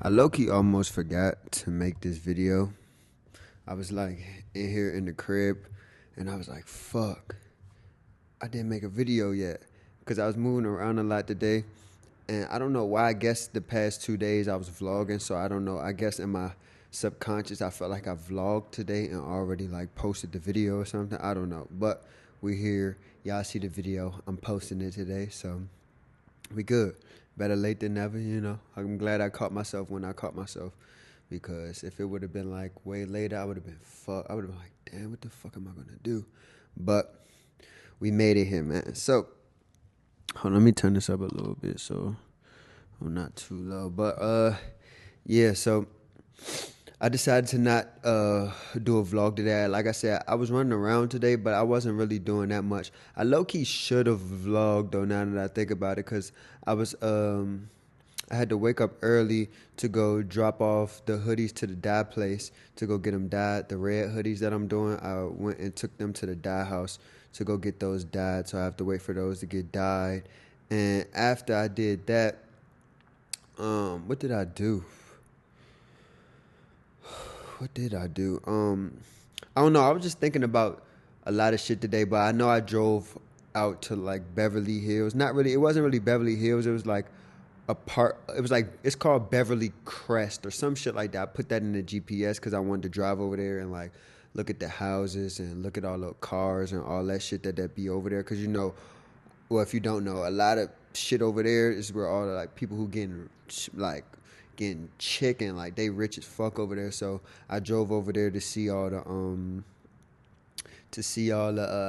I low-key almost forgot to make this video. I was like in here in the crib and I was like, fuck, I didn't make a video yet. Because I was moving around a lot today. And I don't know why. I guess the past 2 days I was vlogging. So I don't know. I guess in my subconscious I felt like I vlogged today and already like posted the video or something. I don't know. But we're here. Y'all see the video. I'm posting it today. So we good. Better late than never. I'm glad I caught myself when I caught myself. Because if it would have been like way later, I would have been fuck. I would have been like, damn, what the fuck am I gonna do? But we made it here, man. So hold on, let me turn this up a little bit so I'm not too low. But yeah. So I decided to not do a vlog today. Like I said, I was running around today, but I wasn't really doing that much. I low key should have vlogged though. Now that I think about it, because I was I had to wake up early to go drop off the hoodies to the dye place to go get them dyed. The red hoodies that I'm doing, I went and took them to the dye house to go get those dyed. So I have to wait for those to get dyed. And after I did that, what did I do? What did I do? I don't know. I was just thinking about a lot of shit today, but I know I drove out to like Beverly Hills. Not really. It wasn't really Beverly Hills. It was like a part. It was like it's called Beverly Crest or some shit like that. I put that in the GPS because I wanted to drive over there and like look at the houses and look at all the cars and all that shit that be over there. Because well, if you don't know, a lot of shit over there is where all the like people who getting chicken, like they rich as fuck over there. So I drove over there to see all the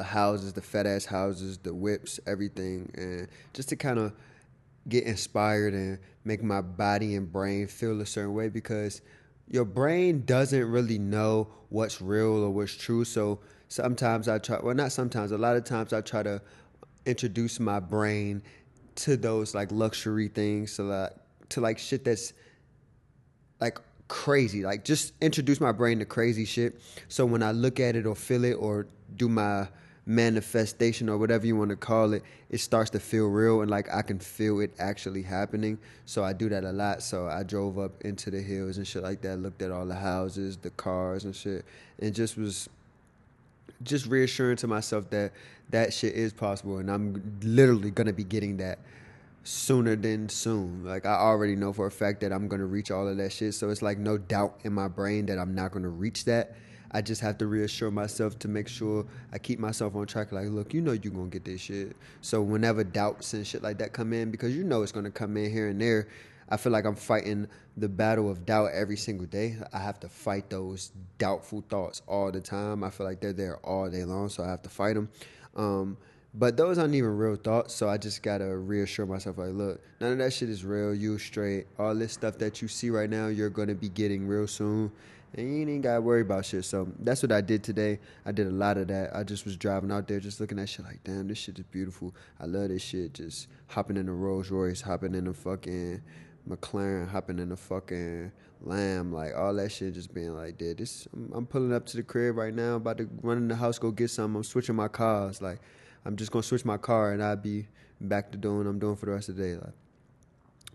houses, the fat ass houses, the whips, everything, and just to kind of get inspired and make my body and brain feel a certain way because your brain doesn't really know what's real or what's true. So sometimes I try, well, not sometimes, a lot of times I try to introduce my brain to those like luxury things, to like shit that's like crazy. Like just introduce my brain to crazy shit. So when I look at it or feel it or do my manifestation or whatever you want to call it, it starts to feel real and like I can feel it actually happening. So I do that a lot. So I drove up into the hills and shit like that, looked at all the houses, the cars and shit, and just was just reassuring to myself that that shit is possible and I'm literally gonna be getting that sooner than soon. Like I already know for a fact that I'm gonna reach all of that shit. So it's like no doubt in my brain that I'm not gonna reach that. I just have to reassure myself to make sure I keep myself on track. Like, look, you know you're gonna get this shit. So whenever doubts and shit like that come in, because you know it's gonna come in here and there, I feel like I'm fighting the battle of doubt every single day. I have to fight those doubtful thoughts all the time. I feel like they're there all day long, so I have to fight them. Um, but those aren't even real thoughts, so I just gotta reassure myself, like, look, none of that shit is real. You straight. All this stuff that you see right now, you're gonna be getting real soon, and you ain't gotta worry about shit. So that's what I did today. I did a lot of that. I just was driving out there, just looking at shit like, damn, this shit is beautiful. I love this shit. Just hopping in a Rolls Royce, hopping in a fucking McLaren, hopping in a fucking Lamb, like all that shit, just being like, dude, this. I'm pulling up to the crib right now, about to run in the house, go get something. I'm switching my cars, like. I'm just gonna switch my car and I'll be back to doing what I'm doing for the rest of the day. Like,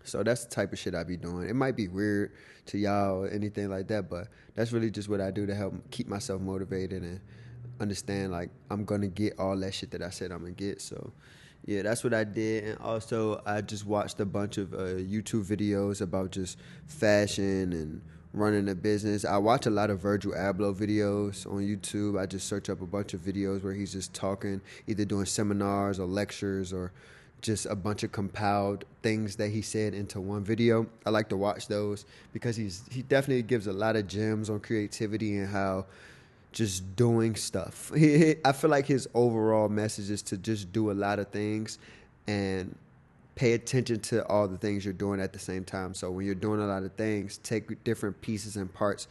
so that's the type of shit I be doing. It might be weird to y'all or anything like that, but that's really just what I do to help keep myself motivated and understand like I'm gonna get all that shit that I said I'm gonna get. So yeah, that's what I did. And also I just watched a bunch of YouTube videos about just fashion and running a business. I watch a lot of Virgil Abloh videos on YouTube. I just search up a bunch of videos where he's just talking, either doing seminars or lectures or just a bunch of compiled things that he said into one video. I like to watch those because he definitely gives a lot of gems on creativity and how just doing stuff. I feel like his overall message is to just do a lot of things and pay attention to all the things you're doing at the same time. So when you're doing a lot of things, take different pieces and parts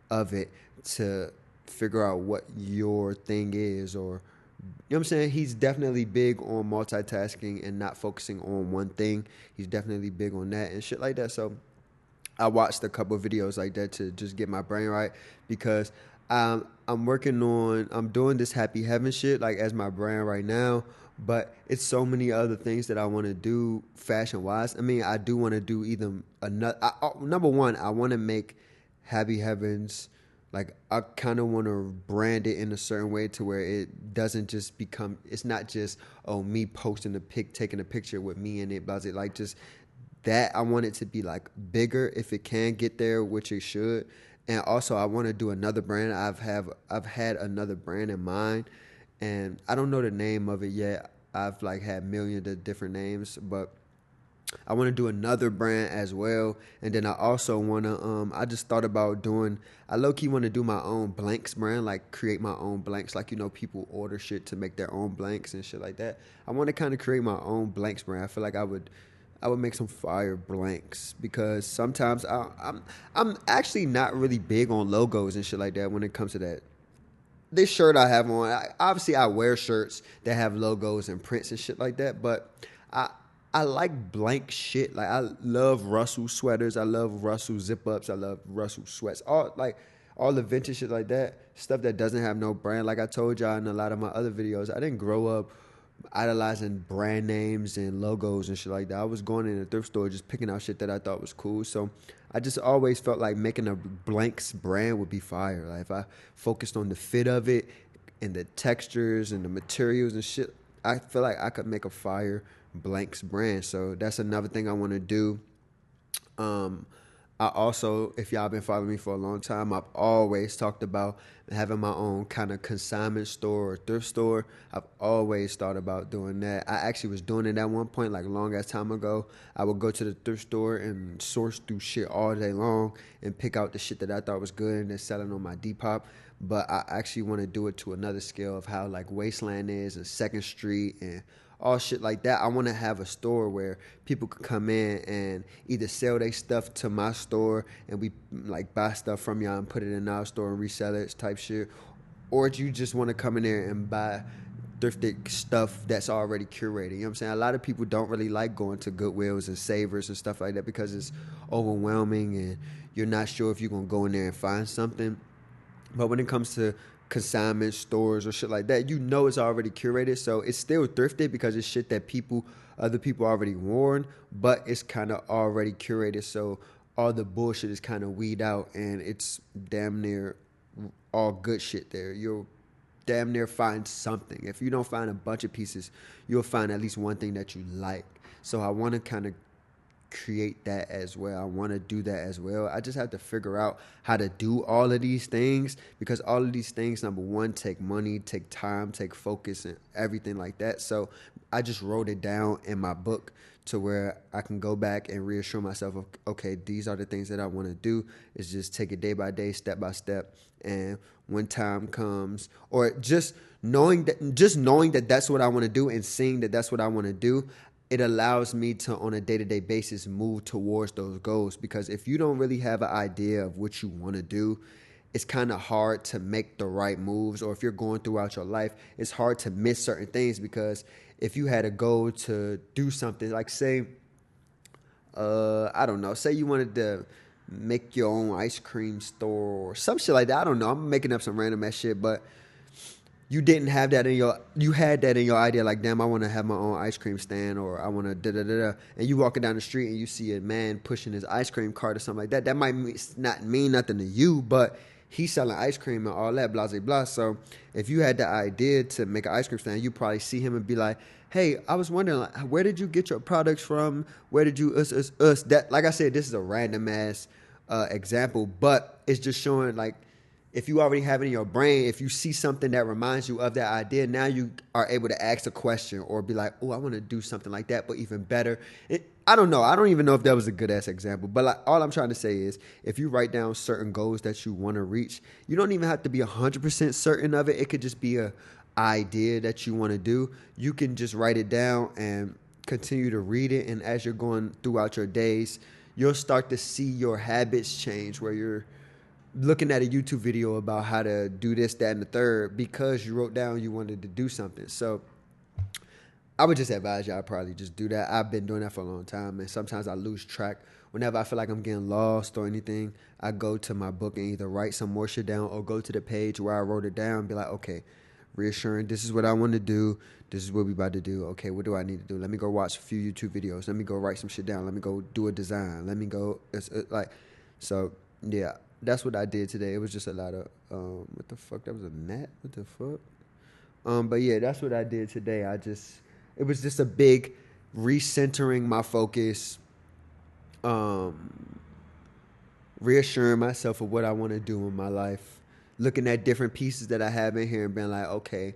of it to figure out what your thing is, or you know what I'm saying? He's definitely big on multitasking and not focusing on one thing. He's definitely big on that and shit like that. So I watched a couple of videos like that to just get my brain right because I'm doing this happy heaven shit like as my brand right now, But it's so many other things that I want to do fashion wise. I mean, I do want to do either another. Number one, I want to make Happy Heavens. Like I kind of want to brand it in a certain way to where it doesn't just become. It's not just me posting a pic, taking a picture with me in it, but like just that. I want it to be like bigger if it can get there, which it should. And also, I want to do another brand. I've had another brand in mind, and I don't know the name of it yet. I've like had millions of different names, but I want to do another brand as well. And then I also want to I just thought about doing, I low key want to do my own blanks brand, like create my own blanks, like people order shit to make their own blanks and shit like that. I want to kind of create my own blanks brand. I feel like I would make some fire blanks because sometimes I'm actually not really big on logos and shit like that when it comes to that. This shirt I have on, obviously I wear shirts that have logos and prints and shit like that, but I I like blank shit. Like I love Russell sweaters. I love Russell zip ups. I love Russell sweats. All the vintage shit like that. Stuff that doesn't have no brand. Like I told y'all in a lot of my other videos, I didn't grow up idolizing brand names and logos and shit like that. I was going in a thrift store just picking out shit that I thought was cool. So I just always felt like making a blanks brand would be fire. Like if I focused on the fit of it and the textures and the materials and shit, I feel like I could make a fire blanks brand. So that's another thing I want to do. Um, I also, if y'all been following me for a long time, I've always talked about having my own kind of consignment store or thrift store. I've always thought about doing that. I actually was doing it at one point, like a long ass time ago. I would go to the thrift store and source through shit all day long and pick out the shit that I thought was good and then sell it on my Depop. But I actually want to do it to another scale of how like Wasteland is and Second Street and all shit like that. I want to have a store where people could come in and either sell their stuff to my store and we like buy stuff from y'all and put it in our store and resell it type shit, or you just want to come in there and buy thrifted stuff that's already curated. You know what I'm saying? A lot of people don't really like going to Goodwills and Savers and stuff like that because it's overwhelming and you're not sure if you're going to go in there and find something. But when it comes to consignment stores or shit like that, you know it's already curated. So it's still thrifted because it's shit that other people already worn, but it's kind of already curated. So all the bullshit is kind of weed out and it's damn near all good shit there. You'll damn near find something. If you don't find a bunch of pieces, you'll find at least one thing that you like. So I want to kind of create that as well. I want to do that as well. I just have to figure out how to do all of these things because all of these things, number one, take money, take time, take focus, and everything like that. So I just wrote it down in my book to where I can go back and reassure myself of, okay, these are the things that I want to do. Is just take it day by day, step by step, and when time comes, or just knowing that that's what I want to do and seeing that that's what I want to do, it allows me to, on a day-to-day basis, move towards those goals. Because if you don't really have an idea of what you want to do, it's kind of hard to make the right moves. Or if you're going throughout your life, it's hard to miss certain things. Because if you had a goal to do something, like say, I don't know, say you wanted to make your own ice cream store or some shit like that. I don't know. I'm making up some random ass shit, but you didn't have that you had that in your idea, like, damn, I want to have my own ice cream stand, or I want to da-da-da-da, and you walking down the street and you see a man pushing his ice cream cart or something like that. That might not mean nothing to you, but he's selling ice cream and all that, blah, blah, blah. So if you had the idea to make an ice cream stand, you probably see him and be like, hey, I was wondering, like, where did you get your products from? Where did you, us? That, like I said, this is a random ass example, but it's just showing, like, if you already have it in your brain, if you see something that reminds you of that idea, now you are able to ask a question or be like, oh, I want to do something like that, but even better. I don't know. I don't even know if that was a good ass example, but like, all I'm trying to say is if you write down certain goals that you want to reach, you don't even have to be 100% certain of it. It could just be a idea that you want to do. You can just write it down and continue to read it. And as you're going throughout your days, you'll start to see your habits change where you're looking at a YouTube video about how to do this, that, and the third because you wrote down you wanted to do something. So I would just advise y'all probably just do that. I've been doing that for a long time, and sometimes I lose track. Whenever I feel like I'm getting lost or anything, I go to my book and either write some more shit down or go to the page where I wrote it down and be like, okay, reassuring. This is what I want to do. This is what we about to do. Okay, what do I need to do? Let me go watch a few YouTube videos. Let me go write some shit down. Let me go do a design. Let me go so yeah. That's what I did today. It was just a lot of what the fuck? That was a gnat. What the fuck? But yeah, that's what I did today. It was just a big recentering my focus, reassuring myself of what I want to do in my life, looking at different pieces that I have in here and being like, okay,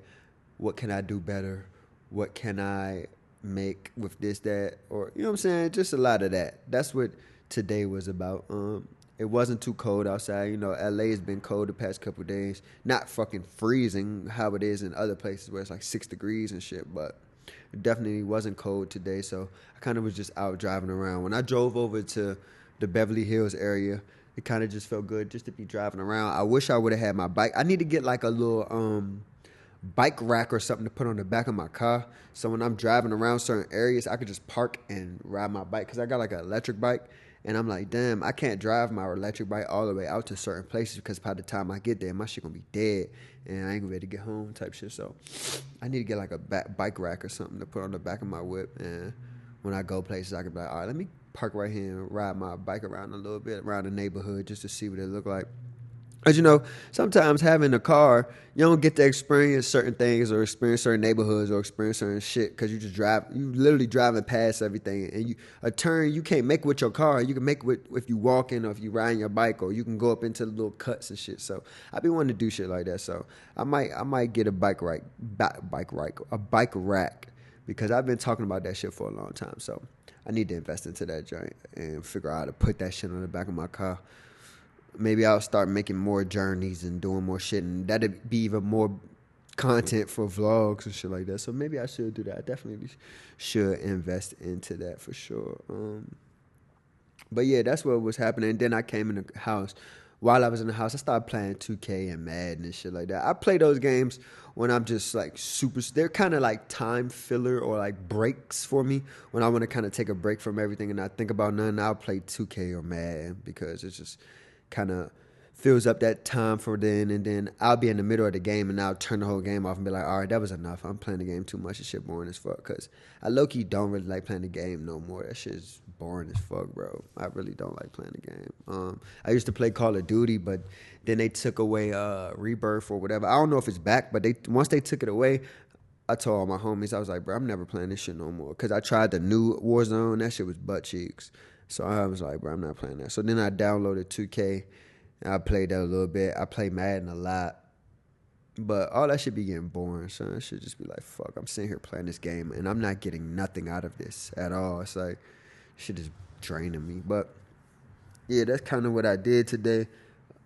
what can I do better? What can I make with this, that, or, you know what I'm saying? Just a lot of that. That's what today was about. It wasn't too cold outside. You know, LA has been cold the past couple of days. Not fucking freezing how it is in other places where it's like 6 degrees and shit, but it definitely wasn't cold today. So I kind of was just out driving around. When I drove over to the Beverly Hills area, it kind of just felt good just to be driving around. I wish I would have had my bike. I need to get like a little bike rack or something to put on the back of my car. So when I'm driving around certain areas, I could just park and ride my bike. Because I got like an electric bike. And I'm like, damn, I can't drive my electric bike all the way out to certain places because by the time I get there, my shit gonna be dead and I ain't gonna be able to get home type shit. So I need to get like a bike rack or something to put on the back of my whip. And when I go places, I can be like, all right, let me park right here and ride my bike around a little bit around the neighborhood just to see what it look like. As you know, sometimes having a car, you don't get to experience certain things or experience certain neighborhoods or experience certain shit because you literally driving past everything. And a turn you can't make with your car. You can make with if you walking or if you riding your bike, or you can go up into the little cuts and shit. So I be wanting to do shit like that. So I might get a bike rack because I've been talking about that shit for a long time. So I need to invest into that joint and figure out how to put that shit on the back of my car. Maybe I'll start making more journeys and doing more shit, and that'd be even more content for vlogs and shit like that. So maybe I should do that. I definitely should invest into that for sure. But yeah, that's what was happening. And then I came in the house. While I was in the house, I started playing 2K and Madden and shit like that. I play those games when I'm just like they're kind of like time filler or like breaks for me. When I want to kind of take a break from everything and not think about nothing, I'll play 2K or Madden because it's just kind of fills up that time for then, and then I'll be in the middle of the game and I'll turn the whole game off and be like, all right, that was enough. I'm playing the game too much. This shit boring as fuck. Because I low-key don't really like playing the game no more. That shit is boring as fuck, bro. I really don't like playing the game. I used to play Call of Duty, but then they took away Rebirth or whatever. I don't know if it's back, but once they took it away, I told all my homies, I was like, bro, I'm never playing this shit no more. Because I tried the new Warzone. That shit was butt cheeks. So I was like, bro, I'm not playing that. So then I downloaded 2K. And I played that a little bit. I play Madden a lot. But all that should be getting boring, son. I should just be like, fuck, I'm sitting here playing this game, and I'm not getting nothing out of this at all. It's like, shit is draining me. But, yeah, that's kind of what I did today.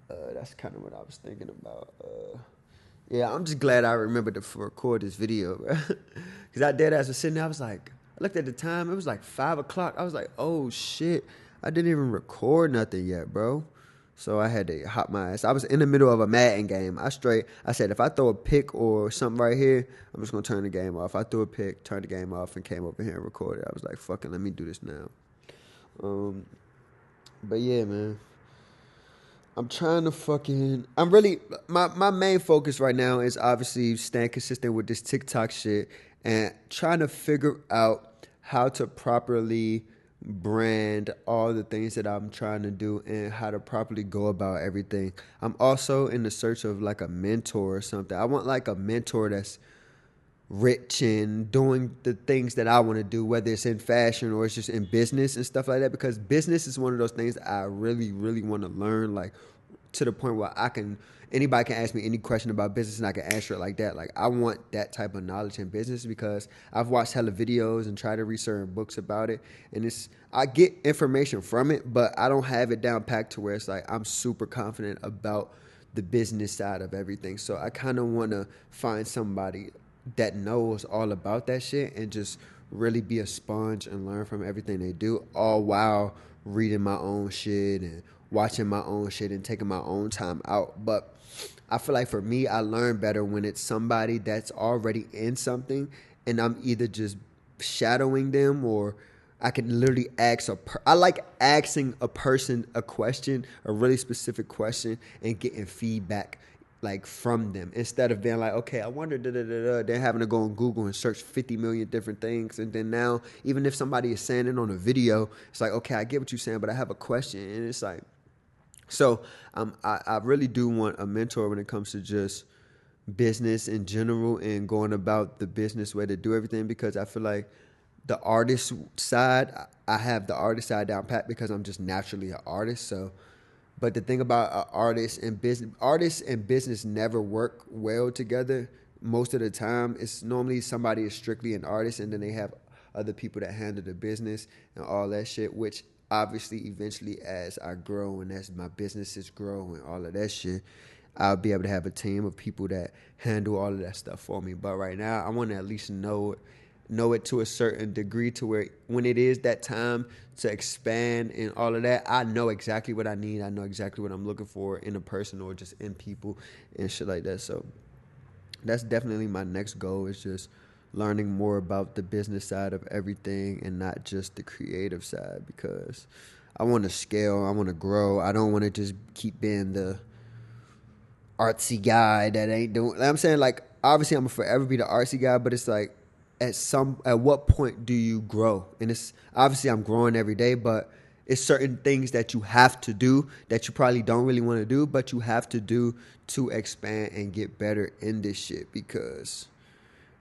That's kind of what I was thinking about. Yeah, I'm just glad I remembered to record this video, bro. Because I dead ass was sitting there, I was like, I looked at the time, it was like 5 o'clock. I was like, oh, shit, I didn't even record nothing yet, bro. So I had to hop my ass. I was in the middle of a Madden game. I said, if I throw a pick or something right here, I'm just going to turn the game off. I threw a pick, turned the game off, and came over here and recorded. I was like, fucking, let me do this now. But yeah, man. I'm trying to my main focus right now is obviously staying consistent with this TikTok shit and trying to figure out how to properly brand all the things that I'm trying to do and how to properly go about everything. I'm also in the search of like a mentor or something. I want like a mentor that's rich and doing the things that I want to do, whether it's in fashion or it's just in business and stuff like that, because business is one of those things that I really, really want to learn, like to the point where anybody can ask me any question about business and I can answer it like that. Like I want that type of knowledge in business because I've watched hella videos and tried to read certain books about it, and I get information from it, but I don't have it down packed to where it's like I'm super confident about the business side of everything. So I kind of want to find somebody that knows all about that shit and just really be a sponge and learn from everything they do, all while reading my own shit and watching my own shit and taking my own time out. But I feel like for me, I learn better when it's somebody that's already in something and I'm either just shadowing them or I can literally I like asking a person a question, a really specific question, and getting feedback like from them, instead of being like, okay, I wonder, da, da, da, da, then having to go on Google and search 50 million different things. And then now, even if somebody is saying it on a video, it's like, okay, I get what you're saying, but I have a question. And it's like, so I really do want a mentor when it comes to just business in general and going about the business way to do everything, because I feel like the artist side, I have the artist side down pat because I'm just naturally an artist. So, but the thing about artists and business never work well together. Most of the time, it's normally somebody is strictly an artist, and then they have other people that handle the business and all that shit. Which obviously, eventually, as I grow and as my businesses grow and all of that shit, I'll be able to have a team of people that handle all of that stuff for me. But right now, I want to at least know it to a certain degree to where when it is that time to expand and all of that, I know exactly what I need. I know exactly what I'm looking for in a person or just in people and shit like that. So that's definitely my next goal, is just learning more about the business side of everything and not just the creative side, because I want to scale. I want to grow. I don't want to just keep being the artsy guy that ain't doing. I'm saying, like, obviously I'm gonna forever be the artsy guy, but it's like at what point do you grow? And it's obviously I'm growing every day, but it's certain things that you have to do that you probably don't really want to do, but you have to do to expand and get better in this shit. Because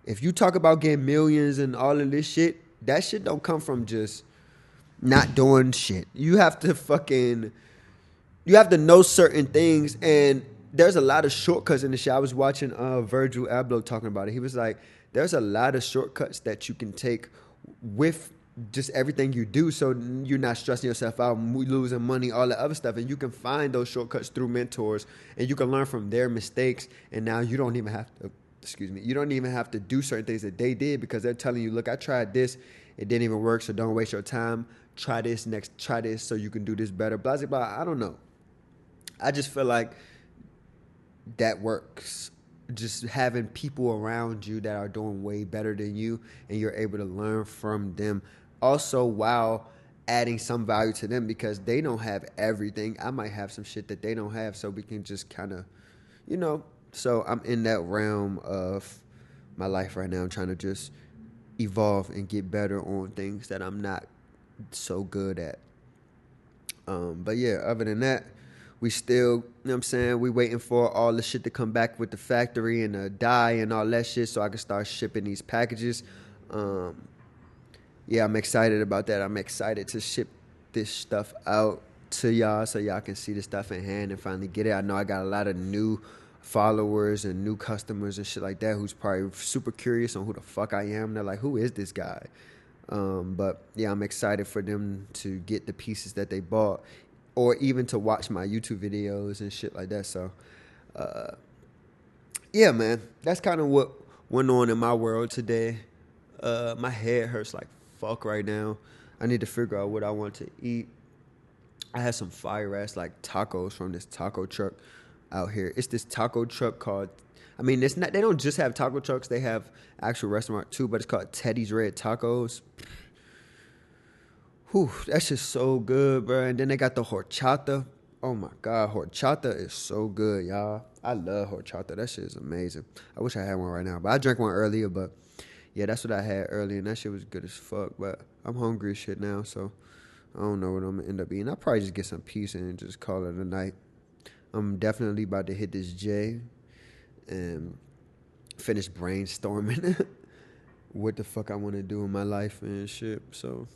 if you talk about getting millions and all of this shit, that shit don't come from just not doing shit. You have to know certain things, and there's a lot of shortcuts in the shit. I was watching Virgil Abloh talking about it. He was like, there's a lot of shortcuts that you can take with just everything you do, so you're not stressing yourself out, losing money, all that other stuff. And you can find those shortcuts through mentors, and you can learn from their mistakes. And now you don't even have to, you don't even have to do certain things that they did, because they're telling you, look, I tried this, it didn't even work, so don't waste your time. Try this next, try this so you can do this better. Blah, blah, blah. I don't know. I just feel like that works. Just having people around you that are doing way better than you, and you're able to learn from them. Also, while adding some value to them, because they don't have everything. I might have some shit that they don't have, so we can just kind of, So I'm in that realm of my life right now. I'm trying to just evolve and get better on things that I'm not so good at. But yeah, other than that, we still, you know what I'm saying, we waiting for all the shit to come back with the factory and the dye and all that shit so I can start shipping these packages. Yeah, I'm excited about that. I'm excited to ship this stuff out to y'all so y'all can see the stuff in hand and finally get it. I know I got a lot of new followers and new customers and shit like that who's probably super curious on who the fuck I am. They're like, who is this guy? But yeah, I'm excited for them to get the pieces that they bought, or even to watch my YouTube videos and shit like that. So, yeah, man, that's kind of what went on in my world today. My head hurts like fuck right now. I need to figure out what I want to eat. I had some fire ass like tacos from this taco truck out here. It's this taco truck called, I mean, it's not, they don't just have taco trucks, they have actual restaurant too, but it's called Teddy's Red Tacos. Whew, that's just so good, bro. And then they got the horchata. Oh my God, horchata is so good, y'all. I love horchata. That shit is amazing. I wish I had one right now, but I drank one earlier. But yeah, that's what I had earlier, and that shit was good as fuck. But I'm hungry as shit now, so I don't know what I'm gonna end up eating. I'll probably just get some pizza and just call it a night. I'm definitely about to hit this J and finish brainstorming what the fuck I want to do in my life and shit. So